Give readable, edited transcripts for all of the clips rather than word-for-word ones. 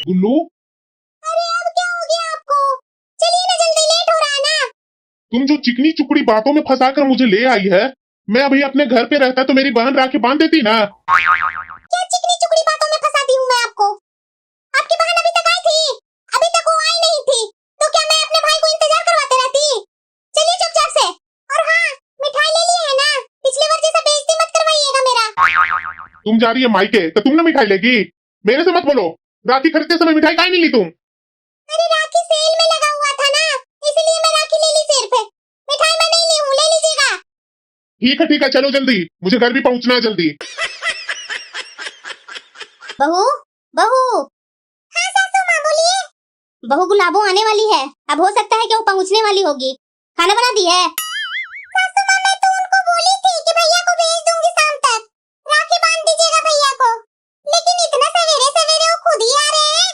गुल्लू, अरे अब क्या हो गया आपको? चलिए ना जल्दी, लेट हो रहा है ना। तुम जो चिकनी चुपड़ी बातों में फंसाकर मुझे ले आई है, मैं अभी अपने घर पे रहता तो मेरी बहन राखी बांध देती ना। क्या चिकनी चुपड़ी बातों में फंसाती हूँ मैं आपको? आपकी बहन अभी तक आई थी? अभी तक वो आई नहीं थी, तो क्या मैं अपने भाई को इंतजार करवाते रहती? चलिए चुपचाप से। और हाँ, मिठाई ले ली है ना? पिछली बार जैसा बेइज्जती मत करवाइएगा मेरा। तुम जा रही है मायके तो तुम ना मिठाई लेगी, मेरे से मत बोलो। राखी खरीदते समय मिठाई काहे नहीं ली तुम? अरे राखी सेल में लगा हुआ था ना, इसलिए मैं राखी ले ली सिर्फ। मिठाई मैं नहीं ली हूँ, ले लीजिएगा। ठीक है, चलो जल्दी, मुझे घर भी पहुंचना है जल्दी। बहू, बहू। हाँ सासू माँ, बोलिए। बहू गुलाबो आने वाली है, अब हो सकता है कि वो पहुँचने वाली होगी। खाना बना दी है? सासू माँ, मैं तो उनको बोली थी कि भैया को भेज दूंगी शाम तक, राखी बांध दीजिएगा भैया को। लेकिन इतना सवेरे सवेरे वो खुद ही आ रहे हैं।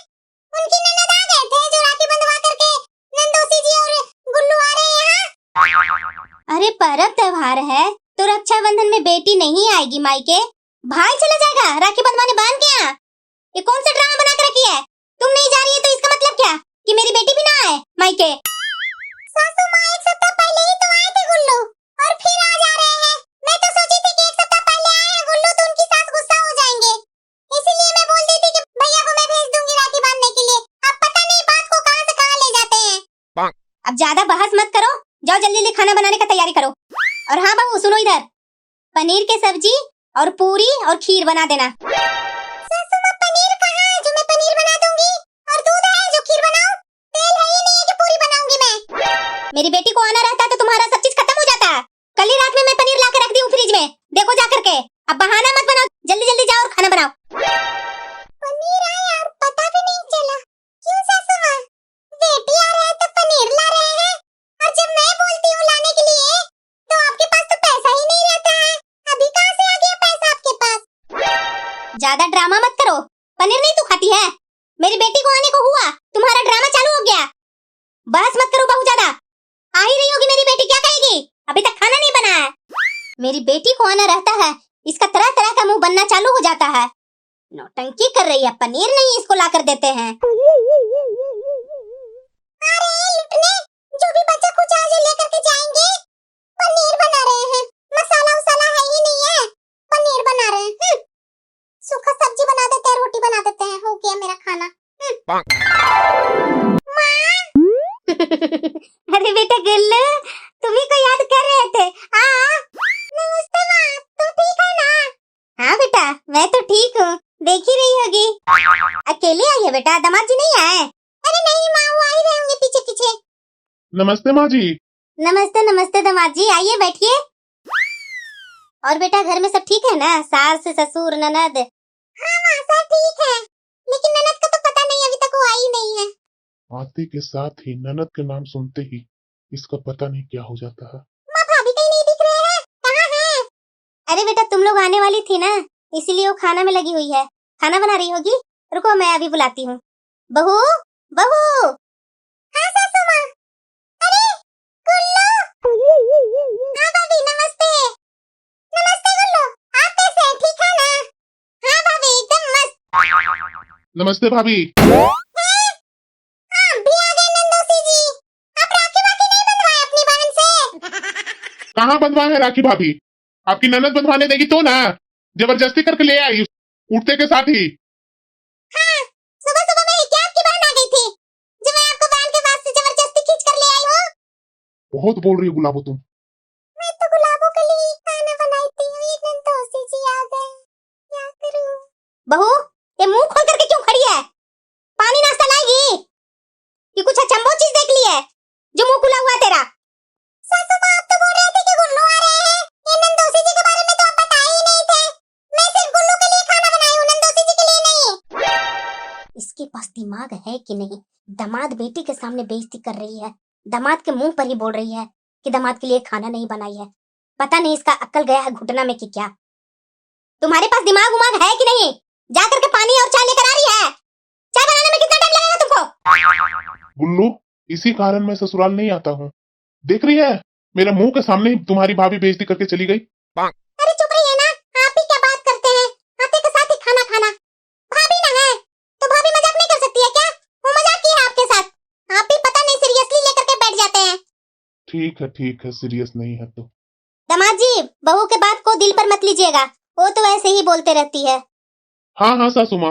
उनकी ननद आ गए थे जो राखी बंधवा करके नंदोसी जी और गुल्लू आ रहे हैं यहाँ। अरे पर्व त्योहार है तो रक्षाबंधन में बेटी नहीं आएगी मायके, भाई चला जाएगा राखी बंधवाने बांध के यहाँ। ये कौन सा ड्रामा बना कर रखी है? तुम नहीं जा रही है तो इसका मतलब क्या कि मेरी बेटी भी ना आए मायके? सासू माँ, एक सप्ताह पहले ही तो आए थे गुल्लू, और फिर आ जा रहे हैं। मैं तो सोची थी कि एक सप्ताह पहले आए हैं गुल्लू तो उनकी सास गुस्सा हो जाएंगे, इसीलिए मैं बोल दी थी कि भैया को मैं भेज दूंगी राखी बांधने के लिए। अब पता नहीं बात को कहां से कहां ले जाते हैं। अब ज्यादा बहस मत करो, जाओ जल्दी जल्दी खाना बनाने का तैयारी करो। और हाँ बहू सुनो इधर, पनीर की सब्जी और पूरी और खीर बना देना। सासू माँ, पनीर कहाँ है जो मैं पनीर बना दूंगी? और दूध है जो खीर बनाऊं? तेल है ही नहीं है कि पूरी बनाऊंगी मैं। मेरी बेटी को आना रहता है तो तुम्हारा सब चीज खत्म हो जाता है। कल ही रात में मैं पनीर ला के रख दी हूँ फ्रिज में, देखो जा करके। अब बहाना मत बनाओ, जल्दी जल्दी जाओ और खाना बनाओ। पनीर आया और पता भी नहीं चला। क्यों सासू माँ? बेटी आ रहे हैं तो पनीर ला रहे हैं, और जब मैं बोलती हूँ लाने के लिए तो आपके पास तो पैसा ही नहीं रहता है। अभी कहाँ से आ गया पैसा आपके पास? ज्यादा ड्रामा मत करो, पनीर नहीं तू खाती है? मेरी बेटी को आने को हुआ, तुम्हारा ड्रामा चालू हो गया। बहस मत करो बहुत ज्यादा, आ ही रही होगी मेरी बेटी, क्या कहेगी? अभी तक खाना नहीं बना है। मेरी बेटी को आना रहता है, इसका तरह तरह का मुंह बनना चालू हो जाता है। नौटंकी कर रही है, पनीर नहीं इसको ला कर देते हैं। अरे लुटने, जो भी बचा कुछ आज लेकर के जाएंगे। पनीर बना रहे हैं, मसाला उसाला है ही नहीं है, पनीर बना रहे हैं। सूखा सब्जी बना देते हैं, रोटी बना देते हैं, हो गया मेरा खाना। अरे बेटा गुल्लू, तुम ही को याद कर रहे थे? नमस्ते माँ, तुम ठीक है ना? हाँ बेटा, मैं तो ठीक हूँ, देख ही रही होगी। अकेले आई है बेटा, दामाद जी नहीं आए? अरे नहीं माँ, वो आ ही रहे होंगे पीछे पीछे। नमस्ते माँ जी। नमस्ते नमस्ते दामाद जी, आइए बैठिए। और बेटा घर में सब ठीक है ना? सास ससुर ननद? हाँ माँ, सब ठीक है, लेकिन ननद का तो पता नहीं, अभी तक वो आई नहीं है। आते के साथ ही ननद के नाम सुनते ही इसका पता नहीं क्या हो जाता है। माँ भाभी कहीं नहीं दिख रहे हैं, कहाँ हैं? अरे बेटा तुम लोग आने वाली थी ना, इसीलिए वो खाना में लगी हुई है, खाना बना रही होगी। रुको मैं अभी बुलाती हूँ। बहू, बहू। हाँ सासू माँ। अरे गुल्लू। हाँ भाभी नमस्ते। नमस्ते गुल्लू, आप कैसे हैं, ठीक है ना? हाँ भाभी एकदम मस्त। नमस्ते भाभी। हाँ भी आ गए नंदोसी जी। आप राखी वाखी नहीं बंधवाए अपनी बहन से? कहाँ बंधवाए है राखी भाभी? आपकी ननद बंधवाने देगी तो ना, जबरदस्ती करके ले आई उठते के साथ ही। हाँ, सुबह सुबह में ही क्या आपकी बहन आ गई थी जो मैं आपको बहन के पास से जबरदस्ती खींच कर ले आई हूँ? बहुत बोल रही हो गुलाबो तुम। मैं तो गुलाबों के लिए खाना बनाई थी, ये नंदोसी जी आ गए, क्या करूं? बहू, ये मुंह खोल करके क्यों खड़ी है? पानी नाश्ता लाएगी कि कुछ अचंभो चीज देख ली है जो मुंह खुला हुआ तेरा? सासू माँ, आप तो बोल रहे थे कि गुल्लू आ रहे हैं, ये नंदोसी जी के बारे में तो आप बताए ही नहीं थे। मैं सिर्फ गुल्लू के लिए खाना बनाई हूँ, नंदोसी जी के लिए नहीं। इसके पास दिमाग है कि नहीं? दामाद बेटी के सामने बेइज्जती कर रही है, दामाद के मुंह पर ही बोल रही है कि दामाद के लिए खाना नहीं बनाई है। पता नहीं इसका अक्ल गया है घुटना में कि क्या। तुम्हारे पास दिमाग उमाग है कि नहीं? जा करके पानी और चाय लेकर आ रही है। चाय बनाने में कितना टाइम लगेगा तुमको? गुल्लू, इसी कारण मैं ससुराल नहीं आता हूँ। देख रही है, मेरे मुंह के सामने ही तुम्हारी भाभी बेइज्जती करके चली गई। अरे चुप रहिए ना, आप ही क्या बात करते हैं? आते के साथ ही खाना खाना। भाभी ना है तो भाभी मजाक नहीं कर सकती है ठीक है, सीरियस नहीं है तो। दामाद जी, बहू के बात को दिल पर मत लीजिएगा, वो तो ऐसे ही बोलते रहती है। हाँ सासू माँ।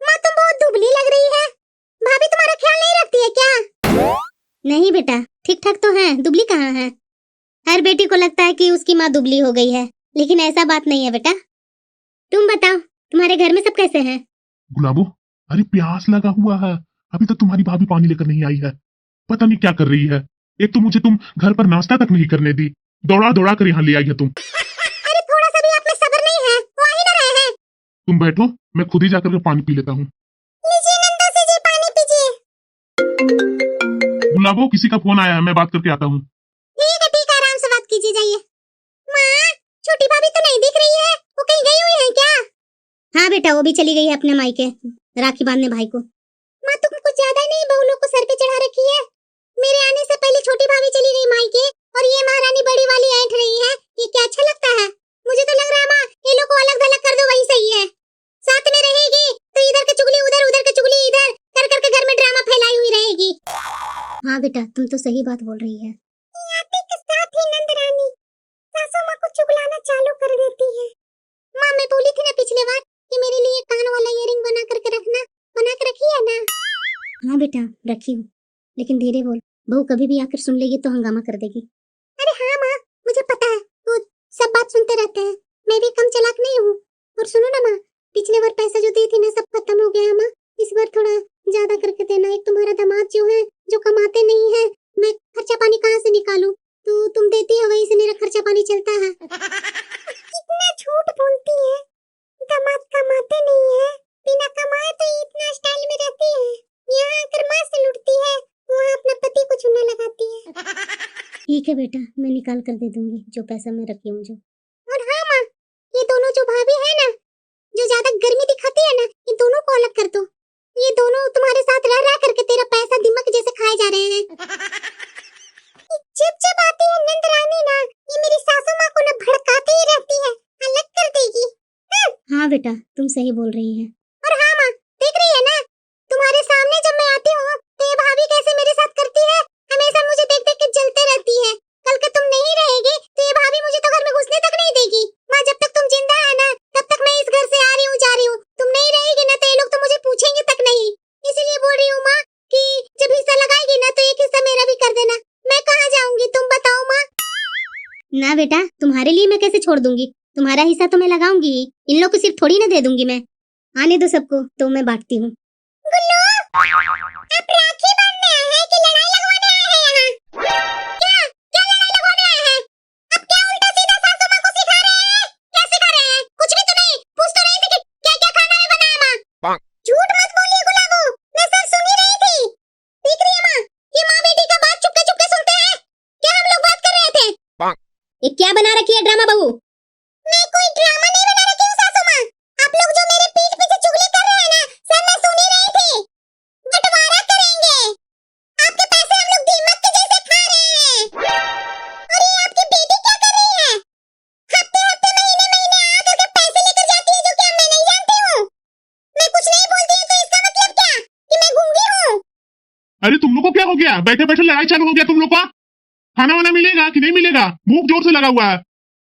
माँ तुम बहुत दुबली लग रही है, भाभी तुम्हारा ख्याल नहीं रखती है क्या? नहीं बेटा, ठीक ठाक तो है, दुबली कहाँ है। हर बेटी को लगता है कि उसकी माँ दुबली हो गई है, लेकिन ऐसा बात नहीं है बेटा। तुम बताओ, तुम्हारे घर में सब कैसे हैं? गुलाबो, अरे प्यास लगा हुआ है, अभी तक तुम्हारी भाभी पानी लेकर नहीं आई है। पता नहीं क्या कर रही है। एक तो मुझे तुम घर पर नाश्ता तक नहीं करने दी, दौड़ा दौड़ा कर यहाँ ले आई है तुम। अरे थोड़ा सा भी आप में सब्र नहीं है, वो आ ही ना रहे हैं। तुम बैठो, मैं खुद ही जाकर के पानी पी लेता हूँ। लीजिए नंदोसी जी, पानी पीजिए। गुलाबो, किसी का फोन आया है, मैं बात करके आता हूँ। ठीक है, आराम से बात कीजिए, जाइए। माँ, छोटी भाभी तो नहीं दिख रही है, वो कहीं गई हुई है क्या? हाँ बेटा, वो भी चली गई है अपने मायके, राखी बांधने भाई को। माँ तुम कुछ ज्यादा ही नहीं बहू लोग को सर पे चढ़ा रखी है। मेरे आने से पहले छोटी भाभी चली गई मायके, और ये महारानी बड़ी वाली ऐंठ रही है। ये क्या अच्छा लगता है? मुझे तो लग रहा है माँ, ये लोग को अलग अलग कर दो, वही सही है। साथ में रहेगी तो इधर के चुगली उधर, उधर के चुगली इधर, कर करके घर में ड्रामा फैलाई हुई रहेगी। हाँ बेटा, तुम तो सही बात बोल रही है। आते के साथ ही नंद रानी सासू माँ को चुगलाना चालू कर देती है। माँ मैं बोली थी ना पिछले बार कि मेरे लिए कान वाला इयररिंग बना करके रखना, बना के रखी है ना? हाँ बेटा, रखी हूँ, लेकिन धीरे बोल, बहू कभी भी आकर सुन लेगी तो हंगामा कर देगी। अरे हाँ माँ, मुझे पता है, वो सब बात सुनते रहते हैं, मैं भी कम चालाक नहीं हूँ। और सुनो ना माँ, पिछले बार पैसा जो दी थी ना, सब खत्म हो गया माँ, इस बार थोड़ा ज्यादा करके देना। एक तुम्हारा दामाद जो है, जो कमाते नहीं है, मैं खर्चा पानी कहाँ से निकालूं? तो तुम देती है, वहीं से मेरा खर्चा पानी चलता है। कितना झूठ बोलती है, दामाद कमाते नहीं है, बिना कमाए तो इतना स्टाइल में रहती है, यहाँ आकर माँ से लुटती है, वहाँ अपने पति को चुनने लगाती है। ठीक है बेटा, मैं निकाल कर दे दूंगी जो पैसा मैं रखी हूँ जो। और हाँ माँ, ये दोनों जो भाभी है ना, जो ज्यादा गर्मी दिखाती है ना, ये दोनों को अलग कर दो। ये दोनों तुम्हारे साथ रह रह करके तेरा पैसा दिमाग जैसे खाए जा रहे हैं। जब जब आती है नंद रानी ना, ये मेरी सासू माँ को ना भड़काती ही रहती है, अलग कर देगी। हाँ बेटा, तुम सही बोल रही है। और हाँ माँ, देख रही है ना, तुम्हारे सामने जब मैं आती हूँ तो ये भाभी कैसे मेरे साथ करती है, हमेशा मुझे देख देख के जलते रहती है। कल को तुम नहीं रहेगी तो ये भाभी मुझे तो घर में घुसने तक नहीं देगी। माँ जब तक तुम जिंदा है ना, तब तक मैं इस घर से आ रही हूँ, जा रही हूँ। तुम नहीं रहेगी ना तो ये लोग तो मुझे पूछेंगे तक नहीं। इसलिए बोल रही हूँ माँ कि जब हिस्सा लगाएगी ना तो एक हिस्सा मेरा भी कर देना। मैं कहाँ जाऊंगी तुम बताओ माँ? ना बेटा, तुम्हारे लिए मैं कैसे छोड़ दूंगी, तुम्हारा हिस्सा तो मैं लगाऊंगी ही, इन लोग को सिर्फ थोड़ी ना दे दूंगी मैं। आने दो सबको, तो मैं बांटती हूँ। गुल्लू, आप राखी बांधने आए हैं कि लड़ाई लगवाने आए हैं यहाँ? क्या क्या लड़ाई लगवाने आए हैं? अब क्या उल्टा सीधा सासू माँ को सिखा रहे हैं? क्या सिखा रहे हैं? कुछ भी तो नहीं, पूछ तो रही थी कि क्या क्या खाना में बनाया माँ। झूठ मत बोलिए गुलाबो, मैं सब सुन ही रही थी। देख रही है माँ, ये माँ बेटी का बात चुपके चुपके सुनते हैं। क्या हम लोग बात कर रहे थे? ये क्या बना रखी है ड्रामा बहू? मैं कोई ड्रामा नहीं बना रखी हूँ सासू माँ। आप लोग जो मेरे पीठ पीछे चुगली कर रहे हैं ना, सब मैं सुन ही रही थी। बंटवारा करेंगे, आपके पैसे हम लोग दीमक के जैसे खा रहे हैं। और ये आपकी बेटी क्या कर रही है? हफ्ते हफ्ते महीने महीने आकर के पैसे लेकर जाती है, जो कि मैं नहीं जानती हूँ। मैं कुछ नहीं बोलती हूँ तो इसका मतलब क्या कि मैं गूंगी हूँ? अरे तुम लोग को क्या हो गया? बैठे बैठे लड़ाई चालू हो गया तुम लोग का। खाना वाना मिलेगा कि नहीं मिलेगा? भूख जोर से लगा हुआ है।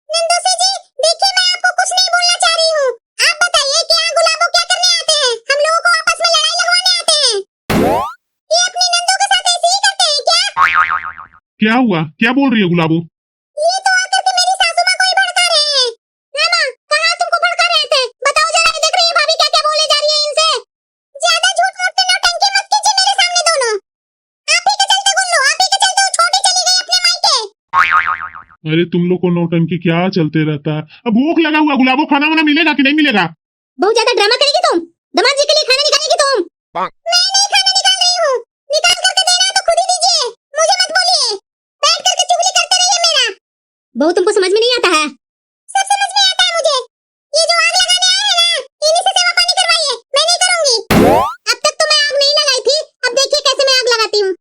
नंदोसी जी, देखिए मैं आपको कुछ नहीं बोलना चाह रही हूँ। आप बताइए कि यहाँ गुलाबो क्या करने आते हैं? हम लोगों को आपस में लड़ाई लगवाने आते हैं। ये अपनी नंदों के साथ ऐसे ही करते हैं क्या? क्या हुआ? क्या बोल रही है गुलाबो? ये तो आकर के मेरी सासू माँ को ही भड़का रहे हैं। हाँ माँ, कहाँ तुमको भड़का रहे थे? बताओ जरा, देख रही है भाभी क्या क्या बोले जा रही है इनसे। ज्यादा झूठ मूठ के नौटंकी मत कीजिए मेरे सामने दोनों। आप ही के चलते गुल्लू, आप ही के चलते वो छोटी चली गई अपने मायके। अरे तुम लोग को नौटंकी क्या चलते रहता है? अब भूख लगा हुआ गुलाबो, खाना वाना मिलेगा कि नहीं मिलेगा? बहुत ज्यादा ड्रामा करेगी तुम। दामाद जी के लिए खाना निकालेगी तुम। मैं नहीं खाना निकाल रही हूँ, निकाल करके देना है तो खुद ही दीजिए, मुझे मत बोलिए। बैठ करके चुगली करते रहिए मेरा। बहू तुमको समझ में नहीं आता है? सब समझ में आता है मुझे। ये जो आग लगाने आए हैं ना, इन्हीं से सेवा पानी करवाइए, मैं नहीं करूंगी। अब तक तो मैं आग नहीं लगाई थी, अब देखिए कैसे मैं आग लगाती हूँ।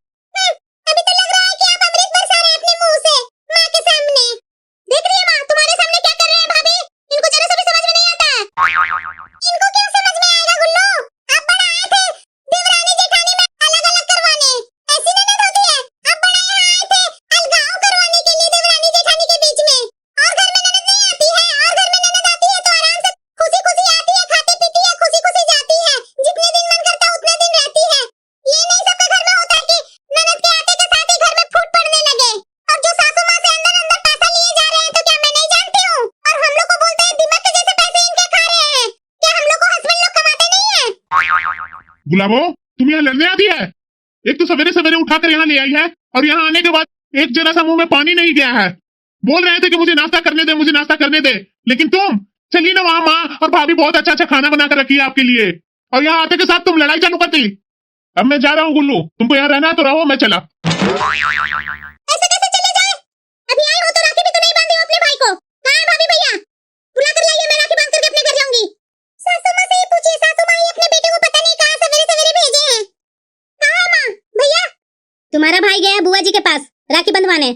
अभी तो लग रहा है कि आप अमृत बरसा रहे हैं अपने मुंह से माँ के सामने। देख रही है माँ, तुम्हारे सामने क्या कर रहे हैं भाभी? इनको जरा सा भी समझ में नहीं आता है। इनको क्यों समझ में आएगा गुल्लू? आप बड़ा आए थे देवरानी जेठानी में अलग अलग करवाने, ऐसी ननद होती है। आप बड़ा यहाँ आए थे गुलाबो, तुम यहाँ लड़ने आती है? एक तो सवेरे सवेरे उठाकर यहाँ ले आई है और यहाँ आने के बाद एक जरा सा मुंह में पानी नहीं गया है। बोल रहे थे कि मुझे नाश्ता करने दे, मुझे नाश्ता करने दे, लेकिन तुम चली ना, वहां माँ और भाभी बहुत अच्छा अच्छा खाना बना कर रखी है आपके लिए, और यहाँ आते के साथ तुम लड़ाई चालू करती। अब मैं जा रहा हूँ गुल्लू, तुमको यहाँ रहना है तो रहो, मैं चला। ऐसे कैसे चले जाए? अभी आए हो तो राखी भी तो नहीं बांधी हो अपने भाई को। कहाँ है भाभी भैया? बुला कर लाइए, मैं राखी बांध करके अपने घर जाऊंगी। सासू माँ से ही पूछिए, सासू माँ ही अपने बेटे को पता नहीं कहाँ सवेरे सवेरे भेजे हैं। कहाँ है माँ? भैया, तुम्हारा भाई गया बुआ जी के पास राखी बंधवाने।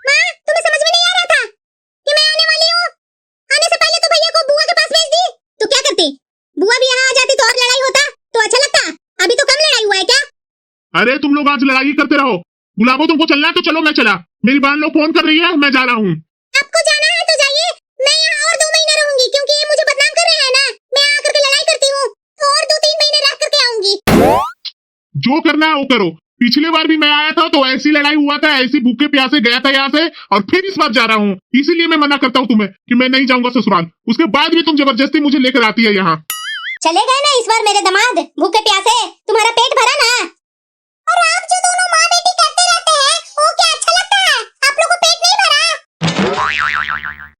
माँ, तुम्हें समझ में नहीं आ रहा था कि मैं आने वाली हूँ? आने से पहले तो भैया को बुआ के पास भेज दी तो क्या करती? बुआ भी यहाँ आ जाती तो और लड़ाई होता तो अच्छा लगता। अभी तो कम लड़ाई हुआ है क्या? अरे तुम लोग आज लड़ाई करते रहो। गुलाबो, तुमको चलना है तो चलो, मैं चला। मेरी बहन लोग फोन कर रही है, मैं जा रहा हूँ। आपको जाना है तो जाइए, मैं यहाँ और 2 महीने रहूंगी क्योंकि ये मुझे बदनाम कर रहे हैं ना। मैं आकर के लड़ाई करती हूँ तो और 2-3 महीने रह करके आऊंगी। जो करना है वो करो। पिछली बार भी मैं आया था तो ऐसी लड़ाई हुआ था, ऐसी भूखे प्यासे गया था यहाँ से, और फिर इस बार जा रहा हूँ। इसीलिए मैं मना करता हूँ तुम्हें कि मैं नहीं जाऊंगा ससुराल। उसके बाद भी तुम जबरदस्ती मुझे लेकर आती है यहाँ। चले गए ना इस बार मेरे दामाद भूखे प्यासे, तुम्हारा पेट भरा ना? और आप जो दोनों माँ बेटी करते रहते हैं वो क्या अच्छा लगता है? आप लोगों को पेट नहीं भरा?